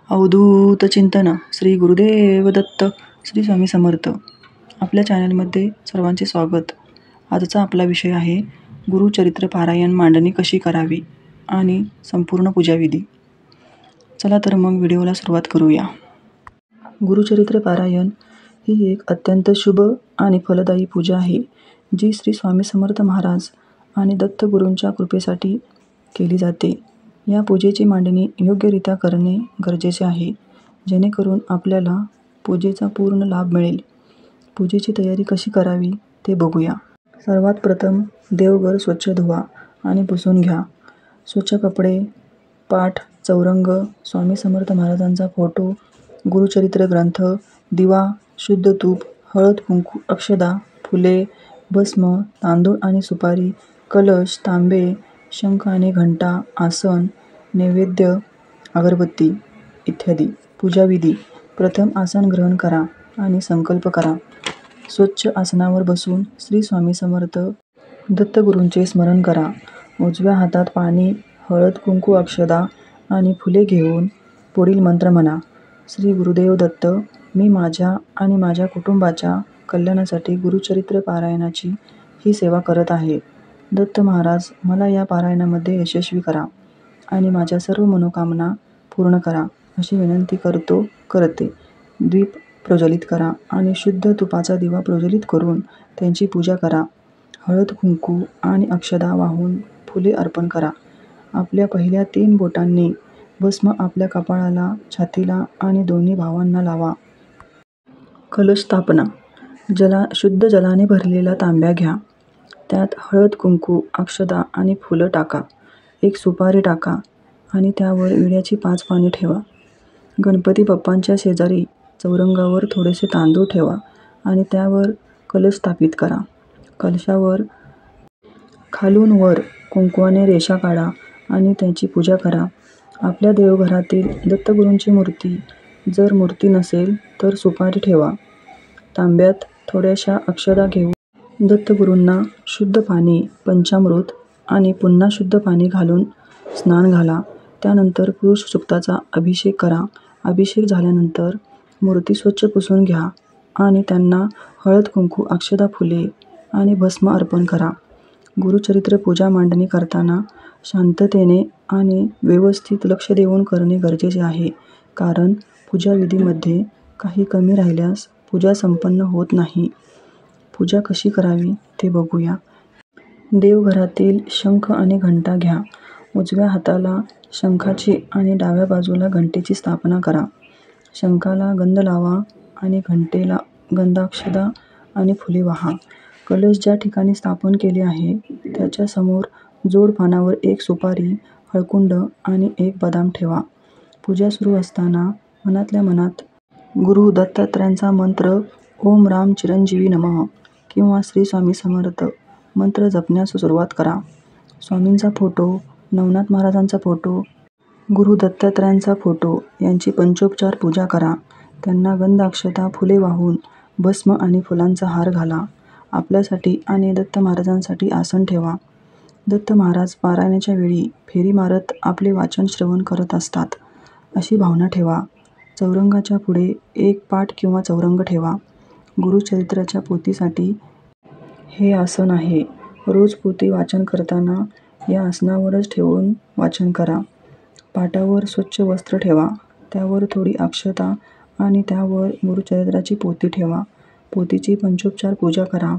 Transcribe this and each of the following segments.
अवधूत चिंतन श्री गुरुदेव दत्त श्री स्वामी समर्थ. आपल्या चॅनलमध्ये सर्वांचे स्वागत. आजचा आपला विषय आहे गुरुचरित्र पारायण मांडणी कशी करावी आणि संपूर्ण पूजाविधी. चला तर मग व्हिडिओला सुरुवात करूया. गुरुचरित्र पारायण ही एक अत्यंत शुभ आणि फलदायी पूजा आहे, जी श्री स्वामी समर्थ महाराज आणि दत्तगुरूंच्या कृपेसाठी केली जाते. या पूजेची मांडणी योग्यरित्या करणे गरजेचे आहे, जेणेकरून आपल्याला पूजेचा पूर्ण लाभ मिळेल. पूजेची तयारी कशी करावी ते बघूया. सर्वात प्रथम देवघर स्वच्छ धुवा आणि पुसून घ्या. स्वच्छ कपडे, पाठ, चौरंग, स्वामी समर्थ महाराजांचा फोटो, गुरुचरित्र ग्रंथ, दिवा, शुद्ध तूप, हळद, कुंकू, अक्षदा, फुले, भस्म, तांदूळ आणि सुपारी, कलश, तांबे, शंख आणि घंटा, आसन, नैवेद्य, अगरबत्ती इत्यादी. पूजाविधी. प्रथम आसन ग्रहण करा आणि संकल्प करा. स्वच्छ आसनावर बसून श्री स्वामी समर्थ दत्तगुरूंचे स्मरण करा. उजव्या हातात पाणी, हळद, कुंकू, अक्षदा आणि फुले घेऊन पुढील मंत्र म्हणा. श्री गुरुदेव दत्त, मी माझ्या आणि माझ्या कुटुंबाच्या कल्याणासाठी गुरुचरित्र पारायणाची ही सेवा करत आहे. दत्त महाराज, मला या पारायणामध्ये यशस्वी करा आणि माझ्या सर्व मनोकामना पूर्ण करा, अशी विनंती करते. दीप प्रज्वलित करा आणि शुद्ध तुपाचा दिवा प्रज्वलित करून त्यांची पूजा करा. हळद, कुंकू आणि अक्षदा वाहून फुले अर्पण करा. आपल्या पहिल्या 3 बोटांनी भस्म आपल्या कपाळाला, छातीला आणि दोन्ही भावांना लावा. कलश स्थापना. शुद्ध जलाने भरलेला तांब्या घ्या. त्यात हळद, कुंकू, अक्षदा आणि फुलं टाका. एक सुपारी टाका आणि त्यावर विड्याची 5 पाने ठेवा. गणपती बाप्पांच्या शेजारी चौरंगावर थोडेसे तांदूळ ठेवा आणि त्यावर कलश स्थापित करा. कलशावर खालून वर कुंकवाने रेषा काढा आणि त्याची पूजा करा. आपल्या देवघरातील दत्तगुरूंची मूर्ती, जर मूर्ती नसेल तर सुपारी ठेवा. तांब्यात थोड्याशा अक्षदा घेऊन दत्तगुरूंना शुद्ध पाणी, पंचामृत आणि पुन्हा शुद्ध पाणी घालून स्नान घाला. त्यानंतर पुरुष सूक्ताचा अभिषेक करा. अभिषेक झाल्यानंतर मूर्ती स्वच्छ पुसून घ्या आणि त्यांना हळद, कुंकू, अक्षदा, फुले आणि भस्म अर्पण करा. गुरुचरित्र पूजा मांडणी करताना शांततेने आणि व्यवस्थित लक्ष देऊन करणे गरजेचे आहे, कारण पूजाविधीमध्ये काही कमी राहिल्यास पूजा संपन्न होत नाही. पूजा कशी करावी ते बघूया. देवघरातील शंख आणि घंटा घ्या. उजव्या हाताला शंखाची आणि डाव्या बाजूला घंटेची स्थापना करा. शंखाला गंध लावा आणि घंटेला गंधाक्षदा आणि फुले वाहा. कलश ज्या ठिकाणी स्थापन केले आहे त्याच्या समोर जोड पानावर 1 सुपारी, हळकुंड आणि 1 बदाम ठेवा. पूजा सुरू असताना मनातल्या मनात गुरु दत्तात्रयांचा मंत्र ओम राम चिरंजीवी नमः किंवा श्री स्वामी समर्थ मंत्र जपण्यास सुरुवात करा. स्वामींचा फोटो, नवनाथ महाराजांचा फोटो, गुरु दत्तात्रयांचा फोटो यांची पंचोपचार पूजा करा. त्यांना गंध, अक्षता, फुले वाहून भस्म आणि फुलांचा हार घाला. आपल्यासाठी आणि दत्त महाराजांसाठी आसन ठेवा. दत्त महाराज पारायणाच्या वेळी फेरी मारत आपले वाचन श्रवण करत असतात, अशी भावना ठेवा. चौरंगाच्या पुढे 1 पाट किंवा चौरंग ठेवा. गुरुचरित्राच्या पोथीसाठी हे आसन आहे. रोज पोथी वाचन करताना या आसनावरच ठेवून वाचन करा. पाटावर स्वच्छ वस्त्र ठेवा. त्यावर थोडी अक्षता आणि त्यावर गुरुचरित्राची पोथी ठेवा. पोथीची पंचोपचार पूजा करा.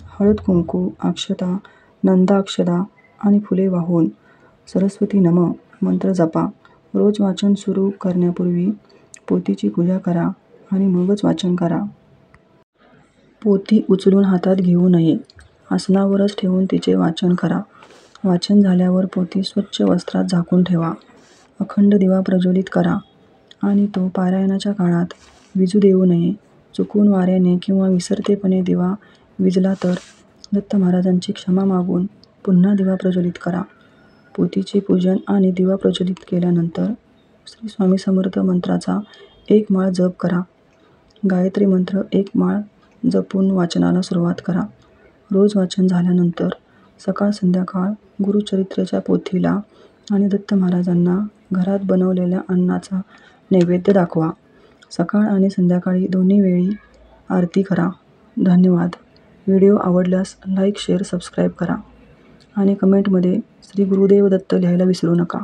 हळद, कुंकू, अक्षता, नंदा अक्षदा आणि फुले वाहून सरस्वती नमः मंत्र जपा. रोज वाचन सुरू करण्यापूर्वी पोथीची पूजा करा आणि मगच वाचन करा. पोथी उचलून हातात घेऊ नये. आसनावरच ठेवून तिचे वाचन करा. वाचन झाल्यावर पोथी स्वच्छ वस्त्रात झाकून ठेवा. अखंड दिवा प्रज्वलित करा आणि तो पारायणाच्या काळात विझू देऊ नये. चुकून वाऱ्याने किंवा विसरतेपणे दिवा विझला तर दत्त महाराजांची क्षमा मागून पुन्हा दिवा प्रज्वलित करा. पोथीचे पूजन आणि दिवा प्रज्वलित केल्यानंतर श्री स्वामी समर्थ मंत्राचा 1 माळ जप करा. गायत्री मंत्र 1 माळ जपून वाचनाला सुरुवात करा. रोज वाचन झाल्यानंतर सकाळ संध्याकाळ गुरुचरित्राच्या पोथीला आणि दत्त महाराजांना घरात बनवलेल्या अन्नाचा नैवेद्य दाखवा. सकाळ आणि संध्याकाळी दोन्ही वेळी आरती करा. धन्यवाद. व्हिडिओ आवडल्यास लाईक, शेअर, सबस्क्राईब करा आणि कमेंटमध्ये श्री गुरुदेव दत्त लिहायला विसरू नका.